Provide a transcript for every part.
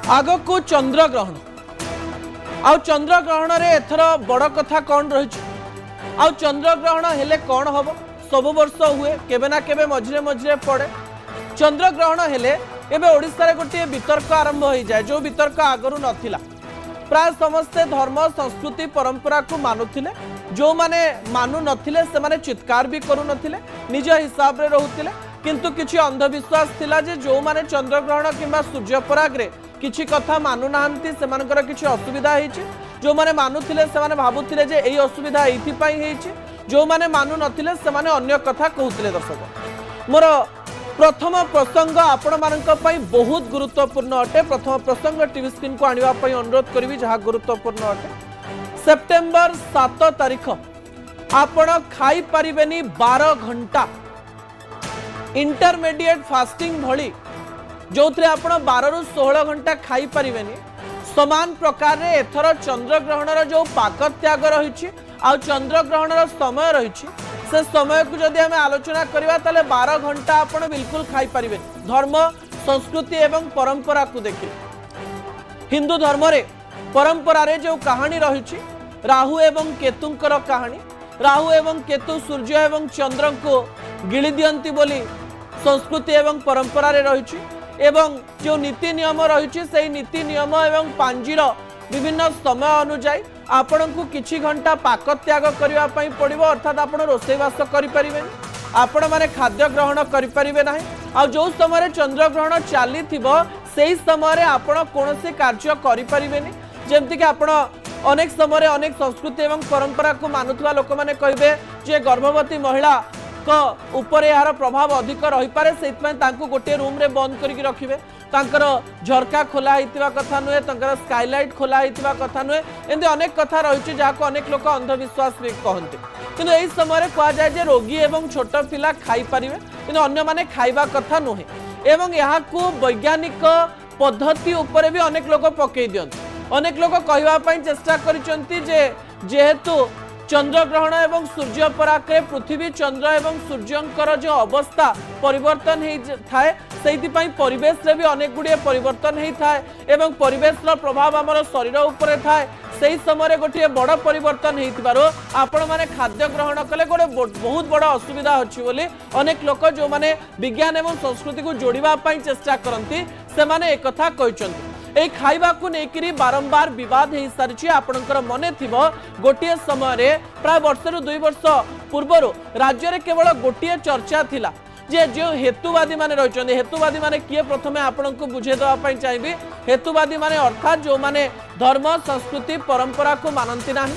आग को चंद्र ग्रहण आउ चंद्र ग्रहण रे एथर बड़ कथा कौन रही आउ चंद्र ग्रहण हेले कौन हम सब वर्ष हुए केबे ना केबे मझिरे मझिरे पड़े चंद्र ग्रहण हेले एबे ओडिसा रे गोटे वितर्क आरंभ हो जाए जो वितर्क आगरू नथिला प्राय समस्ते धर्म संस्कृति परंपरा को मानुथिले जो माने मानु नथिले से माने चित्कार भी करू नथिले निज हिसाब रे रहउथिले किंतु किछि अंधविश्वास थिला जे जो माने चंद्र ग्रहण किंबा सूर्य पराग रे किछि कथा मानु नाहंती से मानकर किछि असुविधा हेछि जो माने मानुथिले से माने भाबुथिले जे एई असुविधा एथि पई हेछि जो माने मानु नथिले से माने अन्य कथा कहउथिले दर्शक मोर प्रथम प्रसंग आपण मानक पई बहुत गुरुत्वपूर्ण अटे प्रथम प्रसंग टीवी स्क्रीन को आनिबा पई अनुरोध करबी जहा गुरुत्वपूर्ण अटे सेप्टेम्बर 7 तारीख आपण खाई परिबेनी 12 घंटा इंटरमीडिएट फास्टिंग भली जो थे आप 12 रु 16 घंटा खाई परिबेनी समान प्रकार रे एथर चंद्र ग्रहण जो पाक त्याग रही आ चंद्र ग्रहण समय रही से समय को जदि आम आलोचना करवा ताले 12 घंटा आप बिल्कुल खाई परिबे धर्म संस्कृति एवं परंपरा को देखिए हिंदू धर्म रे परंपरा रे जो कहानी रही राहु एवं केतुंकर कहानी राहु एवं केतु सूर्य एवं चंद्र को गिली दियंती बोली संस्कृति एवं परंपरा रे रही एवं जो नीति नियम रही से नीति नियम एवं पांजीर विभिन्न समय अनुଯାयी आपण को किछि घंटा पाक त्याग करबा पई पड़िबो अर्थात आपण रोषेईवास करि परिबेनी आपण माने खाद्य ग्रहण करि परिबे नाही आ जो समय चंद्र ग्रहण चली थिबो सेही समय आपण कोनोसी कार्य करि परिबेनी जेमति कि आपण अनेक समय अनेक संस्कृति एवं परंपरा को मानुवा लोक माने कहबे जे गर्भवती महिला को ऊपर यार प्रभाव अधिक रही पारे से गोटे रूम रे बंद करके रखिबे तांकर झरका खोला होइतिबा कथा नुहे तांकर स्काईलाइट खोला होइतिबा कथा नुहे एंदी अनेक कथा रही जहाँ अनेक लोक अंधविश्वास भी कहते किंतु एही समय कह जाए जे रोगी एवं छोट पिला खाई पारिबे किंतु अन्य माने खाइबा कथा नुहे एवं यहाँ को वैज्ञानिक पद्धति उपरे भी अनेक लोक पकई दियंती अनेक लोक कहवा पई चेष्टा करिसंती जे जेहेतु चंद्र ग्रहण एवं सूर्य पराग पृथ्वी चंद्र एवं सूर्यंकर जो अवस्था परिवर्तन थाए से परिवेश रे भी अनेक गुड़िए परिवर्तन होता है एवं परिवेश प्रभाव आमर शरीर उपरे थाए से समय गोटे बड़ परिवर्तन हो आपण मैंने खाद्य ग्रहण कले गोटे बहुत बड़ असुविधा अच्छी बोली अनेक लोक जो मैंने विज्ञान एवं संस्कृति को जोड़ापी चेष्टा करती से एक कहते ए खाइबा को लेकिन बारंबार विवाद हो सारी आपणकर मन थी गोटे समय प्राय वर्ष रु 2 वर्ष पूर्वर राज्य में केवल गोटे चर्चा थिला जे जो हेतुवादी माने रही हेतुवादी माने किए प्रथमे आपण को बुझे देवाई चाहिए हेतुवादी माने अर्थात जो माने धर्म संस्कृति परंपरा को मानती ना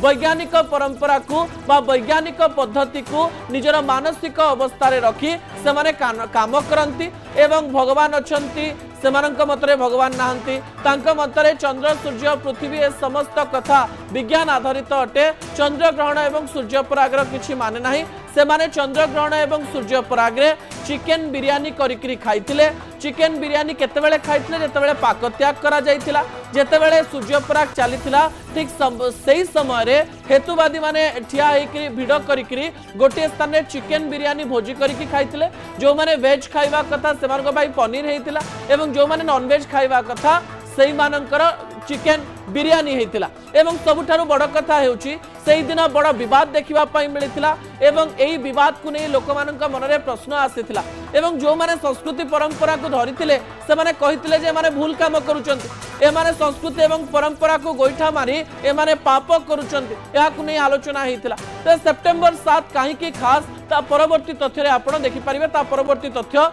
वैज्ञानिक परंपरा को बा वैज्ञानिक पद्धति को निजर मानसिक अवस्था रे रखी से माने काम करती एवं भगवान अच्छी सेमानक मतरे भगवान नाहंती तांक मतरे चंद्र सूर्य पृथ्वी ए समस्त कथा विज्ञान आधारित अटे चंद्र ग्रहण एवं सूर्य परागर किछि माने नाही से माने चंद्र ग्रहण एवं सूर्य परागरे चिकेन बिरियानी करिकरी खाइथिले चिकेन बिरियानी केतेबेले खाइथिले जेतेबेले पाक त्याग करा जाइथिला जेतेबेले सूर्य पराग चलीथिला ठीक सही समय रे हेतुवादी माने ठिया हेकरी भिड करिकरी गोटे स्थान रे चिकेन बिरियानी भोजी करिकि खाइथिले जो माने वेज खाइबा कथा सेमानक भाई पनीर हेतिला एवं जो माने नॉन वेज खाइबा कथा सेही मानकर चिकेन बिरियानी हेतिला एवं सबुठारु बड़ कथा हेउची सेही दिन बड़ विवाद देखिबा पई मिलिथिला एवं एही विवाद को नै लोकमानक मनरे प्रश्न आसीथिला एवं जो माने संस्कृति परंपरा को धरिथिले से माने कहिथिले जे माने भूल काम करूचंती ए माने संस्कृति एवं परंपरा को गोइठा मारी ए माने पाप करूचंती या को नै आलोचना हेतिला तो सेप्टेम्बर 7 काहे की खास ता परवर्ती तथ्य रे आपण देखि परिबे ता परवर्ती तथ्य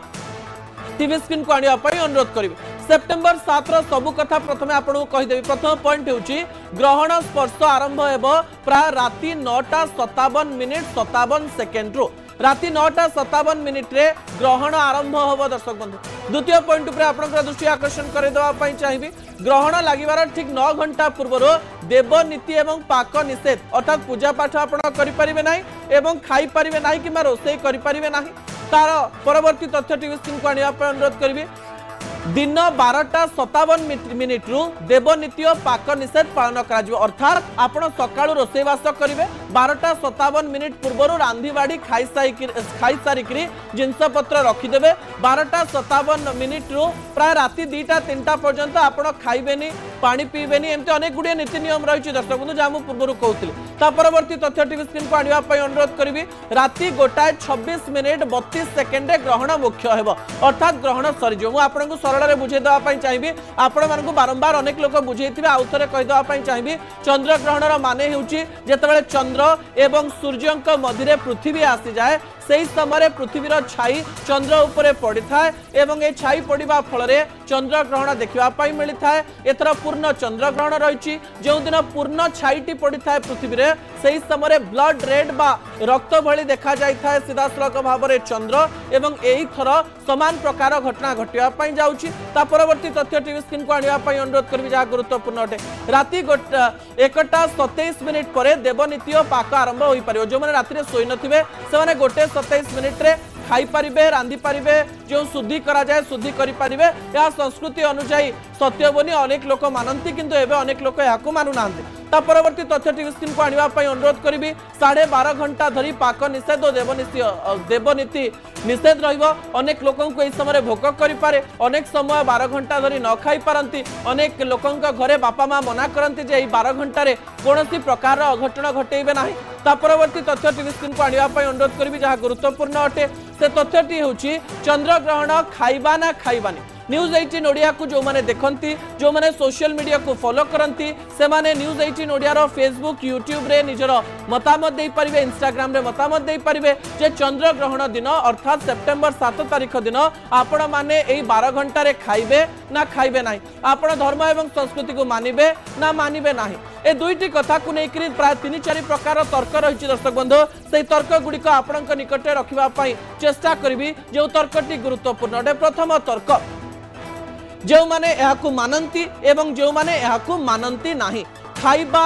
टीवी स्क्रीन को आनिबा पई अनुरोध करिवे सेप्टेम्बर 7 रो सबु कथा प्रथमे आपन कहि देबी प्रथम पॉइंट होची ग्रहण स्पर्श आरंभ हेबो प्राय राति 9:57 सेकेंड रो राति 9:57 रे ग्रहण आरंभ होबो दर्शक बंधु द्वितीय पॉइंट ऊपर आपनकर दृष्टि आकर्षण करे देबा पई चाहिबी ग्रहण लागिबार ठीक 9 घंटा पूर्व देव नीति एवं पाक निषेध अर्थात पूजा पाठ आपण करि परिबे नाही एवं खाई परिबे नाही किबा रोसई करि परिबे नाही तार परवर्ती तथ्य टीवी स्क्रीन को आनिबा पर अनुरोध करबी दिन 12:57 रु देवनीति और पाक निषेध पालन कर अर्थात आपण सकाळु रोषेईवास करेंगे 12:57 पूर्व रांधी बाड़ी खाई सारिक जिनस पत्र रखिदे 12:57 रु प्राय राति 2टा-3टा पर्यंत आपण खाइबेनी पानी पीबेनी एमती अनेक गुड़िया नीति नियम रही दर्शक बंधु जहाँ मुझे पूर्व कहूली परवर्ती तथ्य टीवी स्क्रीन को आने अनुरोध करी राति 1:26:32 ग्रहण मुख्य है अर्थात ग्रहण सरीज मुझे सरल बुझे देवाई चाहिए आपण मानक बारंबार अनेक लोक बुझे आउ थे कहीदेवाई चाहिए चंद्र ग्रहणर मान होते चंद्र एवं सूर्य मध्य पृथ्वी आसी जाए से समय पृथ्वीर छाई चंद्र उपरे पड़ी थाए एवं ए छाई पड़ा फल चंद्र ग्रहण देखापी मिलता है एथर पूर्ण चंद्र ग्रहण रही जो दिन पूर्ण छाईटी पड़ी था पृथ्वी रे से समय ब्लड रेड बा रक्त भली देखा जाए सीधासलख भाव में चंद्र एवं यही थर समान प्रकार घटना घटापी जाऊँगी परवर्ती तथ्य टीवी स्क्रीन को आने अनुरोध करी जहाँ गुरुत्वपूर्ण अटे राति 1:27 पर देवनीति और पाक आरंभ हो पार जो मैंने राति शोई नथिबे से 1:27 खाई पारिबे रांधि पारिबे जो शुद्धि करा जाए शुद्धि करि पारिबे या संस्कृति अनुसार सत्य बोनी अनेक लोक मानती किंतु एबे अनेक लोक याकु मानु नांते ता परवर्ती तथ्य टीवी स्क्रीन को आनिबा पई अनुरोध करिबी 12.5 घंटा धरी पाक निषेध और देवनीति निषेध रहिबो अनेक लोकन को इस समय भोग करि पारे अनेक समय 12 घंटा धरी न खाई पारंती अनेक लोकन का घरे बापा माँ मना करंती जे 12 घंटा रे कोनोसी प्रकार अघटन घटेइबे नाही ता परवर्ती तथ्य टीवी स्क्रीन को आनिबा पई अनुरोध करिबी जहाँ गुरुत्वपूर्ण अटे से तथ्यटी होची चंद्रग्रहण खाइबा ना खाइबानी न्यूज 18 ओडिया को जो माने देखंती जो माने सोशल मीडिया को फॉलो करंती से माने न्यूज 18 ओडिया रो फेसबुक यूट्यूब रे निजर मतामत दे परिबे इंस्टाग्राम रे मतामत दे परिबे जे चंद्र ग्रहण दिन अर्थात सेप्टेम्बर 7 तारिख दिन आपण माने एई 12 घंटा रे खाइबे ना खाइबे नाही आपण धर्म एवं संस्कृति को मानिबे ना मानिबे नाही ए दुईटी कथा को लेकर प्राय 3-4 प्रकार तर्क रही दर्शक बंधु से तर्क गुड़िक आपण निकट रखापी चेष्टा करी जो तर्कटी गुरुत्वपूर्ण अटे प्रथम तर्क जो माने यहाकु मानंती एवं जो माने यहाकु मानंती नाही खाइबा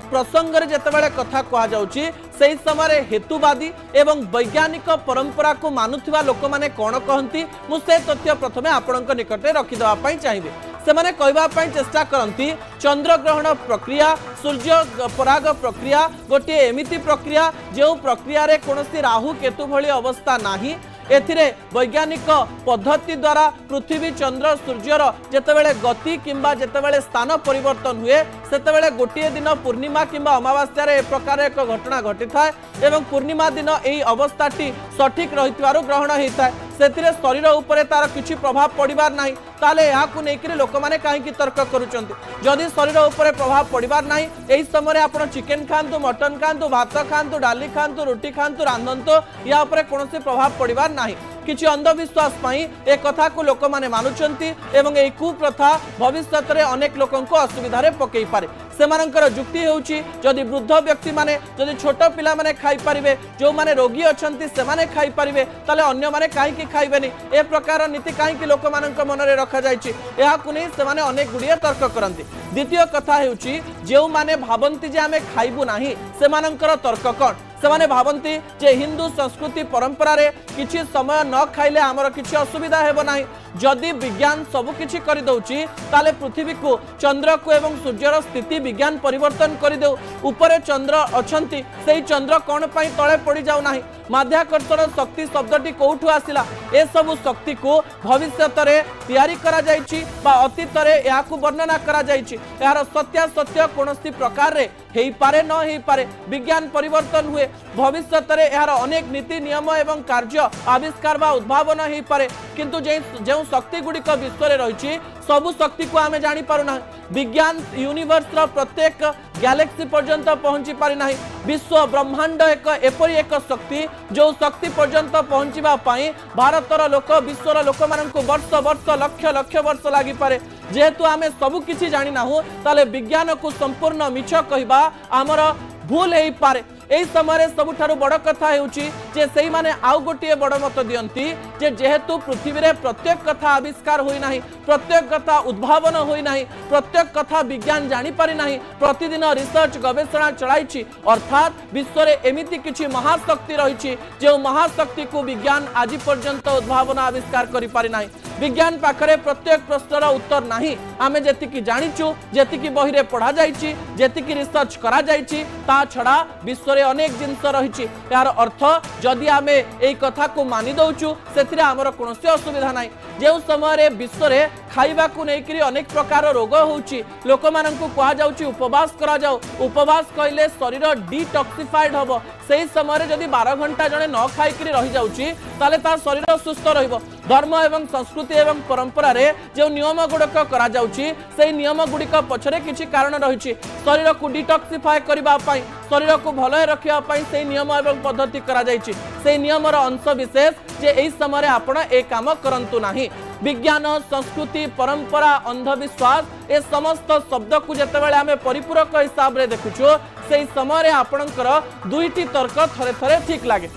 प्रसंग रे जेतेबेले कथा कहा जाउची सेही समय हेतुवादी एवं वैज्ञानिक परंपरा को मानुथिबा लोक माने कोन कहंती मु से तथ्य प्रथमे आपणक निकटे रखि देबा पई चाहिबे से माने कहबा पई चेष्टा करंती चंद्र ग्रहण प्रक्रिया सूर्य पराग प्रक्रिया गोटे एमिति प्रक्रिया जो प्रक्रिया रे कोनोसी राहु केतु भली अवस्था नाही एथिरे वैज्ञानिक पद्धति द्वारा पृथ्वी चंद्र सूर्यर जेतेबेले गति किंबा जेतेबेले स्थान परिवर्तन हुए सेतेबेले गोटे दिन पूर्णिमा किंबा अमावास्या रे एक प्रकार एक घटना घटी थाए एवं पूर्णिमा दिन एई अवस्थाटी सठिक रहितवारो ग्रहण हेता सेतिरे शरीर उपरे तार किछि प्रभाव पड़िबार नाही ताले याकु नेकिरे लोक माने काहेकि तर्क करूचंती जदि शरीर उपरे प्रभाव पड़िबार नाही एई समय आपण चिकेन खांतु मटन खांतु भात खांतु डाली खांतु रोटी खांतु रांधंतु या उपरे कोनोसी प्रभाव पड़िबार नाही किछि अंधविश्वास पाई ए कथा को लोक माने मानुचंती एवं ए कुप्रथा भविष्यत रे अनेक लोकन को असुविधा रे पकई पारे सेमानंकर जुक्ति होउची जदि वृद्ध व्यक्ति माने जदि छोट पिला माने खाई परिबे जो माने रोगी अछंती से माने खाई परिबे ताले अन्य माने काहे कि खाइबेनी ए प्रकार नीति काहे कि लोक मानक मन रे रखा जायछि एहा कुनी से माने अनेक गुडिया तर्क करंती द्वितीय कथा होउची जेउ माने भाबंती जे हमें खाइबु नाही सेमानंकर तर्क कोन से भावती जे हिंदू संस्कृति परंपरा रे किछि समय न खाइले आमर किछि असुविधा हेबो नाही जदि विज्ञान सब किछि करि दउची ताले पृथ्वी को चंद्र को एवं सूर्यर स्थिति विज्ञान परिवर्तन करि देउ ऊपर चंद्र अछंती सेही चंद्र कोन पई तळे पड़ी जाउ नाही माध्याकर्षण शक्ति शब्दटी कोठु आसिला ए सब शक्ति को भविष्यत रे तयारी करा जायछि बा अतीत रे याकु वर्णना करा जायछि यार सत्य कोनोसी प्रकार रे हेई पारे न हेई पारे विज्ञान परिवर्तन हुए भविष्यत रे यार अनेक नीति नियम एवं कार्य आविष्कार बा उद्भावन हेई पारे किंतु जे शक्ति गुड़िक विश्व रे रहिछि सबु शक्ति को आमे जानि पारुना विज्ञान यूनिवर्स रो प्रत्येक गैलेक्सी पर्यंत पहुंची पारि नाही विश्व ब्रह्मांड एक एपरी एक शक्ति जो शक्ति पर्यंत पहुंचीबा पाई भारतर लोक विश्वर लोक माननकु वर्ष वर्ष लक्ष लक्ष वर्ष लागि पारे जेहेतु आमे सबु किछि जानि नाहु ताले विज्ञान को संपूर्ण मिछ कहिबा आमर भूल हेई पारे एई समय सबुठारु बड़ कथा हेउची जे सेई माने आउ गोटिए बड़ मत दियंती जे जेहेतु पृथ्वी रे प्रत्येक कथा आविष्कार होई नाही, प्रत्येक कथा उद्भावन होई नाही, प्रत्येक कथा विज्ञान जानी पारि नाही, प्रतिदिन रिसर्च गवेषणा चलाइछि, अर्थात विश्व रे एमिति किछि महाशक्ति रहिछि जे महाशक्ति को विज्ञान आज पर्यंत उद्भावन आविष्कार करि पारि नाही। विज्ञान पाखरे प्रत्येक प्रश्नर उत्तर नाही। आमे जेतिकी जानिछु, जेतिकी बही रे पढ़ा जाइछि, जेतिकी रिसर्च करा जाइछि, ता छड़ा विश्व रे अनेक जिंस रहिछि। यार अर्थ जदि आमे एई कथा को मानि दउछु सेथिरे हमर कोनोसी असुविधा नाही। जे समय रे विश्व रे खाइबा को नेकरी अनेक प्रकार रोग होउछि, लोक माननकु कहा जाउछि उपवास करा जाउ। उपवास कइले शरीर डिटॉक्सिफाइड हबो। सेही समय रे जदि 12 घंटा जने न खाइ करी रहि जाउछि ताले ता शरीर सुस्थ रहिबो। धर्म एवं संस्कृति एवं परंपरा रे जो नियम गुड़िक करा जाउछि सेही नियम गुड़िक पछरे किछि कारण रहिछि। शरीर को डिटॉक्सिफाई करबा पई, शरीर को भले रखिया पई सेही नियम एवं पद्धति करा जाइछि। सेही नियमर अंश विशेष जे एही समय रे आपण ए काम करंतु नाही। विज्ञान, संस्कृति, परंपरा, अंधविश्वास ए समस्त शब्द को जेतेबेले आमे परिपूरक हिसाब रे देखुछु सेही समय रे आपणकर दुईटी तर्क थरे थरे ठीक लागे।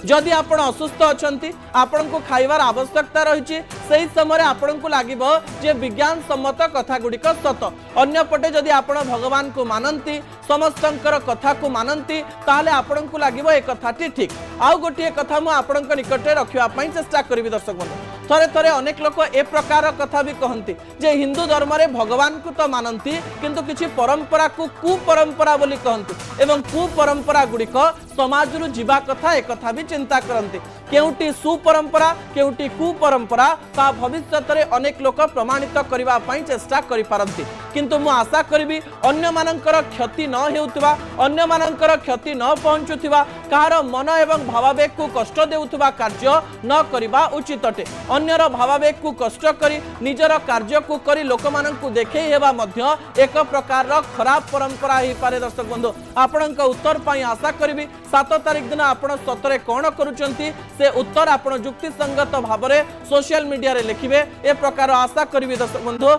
जदि आपण असुस्थ अछंती, आपण को खाइबार आवश्यकता रहिछि, सेही समय आपण को लागिबो जे विज्ञान सम्मत कथा गुड़िक सत। अन्य पटे जदि आपण भगवान को मानंती, समस्तंकर कथा को मानंती, ताले आपण को लागिबो ए कथाटी ठीक। आउ गोटिए कथा मु आपण निकटे रखिबा पई चेष्टा करिवि दर्शक बंधु। थरे थरे अनेक लोक ए प्रकार कथा भी कहती जे हिंदू धर्म रे भगवान को तो मानती किंतु किछि परंपरा को कुपरंपरा बोली कहती एवं कुपरंपरा गुड़िक समाज रु जीवा कथा एक कथा भी चिंता करती। केउटी सुपरंपरा केउटी कुपरंपरा ता भविष्यत रे अनेक लोक प्रमाणित करबा पई चेष्टा करि पारंती। किंतु मु आशा करबी अन्य मानकर क्षति न हेउतबा, अन्य मानकर क्षति न पहुंचुथिबा, कार मन एवं भावावेग को कष्ट देउथबा कार्य न करिबा उचित अटे। अन्यर भावावेग को कष्ट करी निजर कार्य को करी लोक माननकु देखै हेबा मध्य एक प्रकार खराब परंपरा ही पारे। दर्शक बंधु आपणक उत्तर पई आशा करबी 7 तारिख दिन आपण सतरे कोन करूचंती से उत्तर आपण युक्ति संगत भाबरे सोशल मीडिया रे लिखिबे ए प्रकार आशा करबी। दर्शक बंधु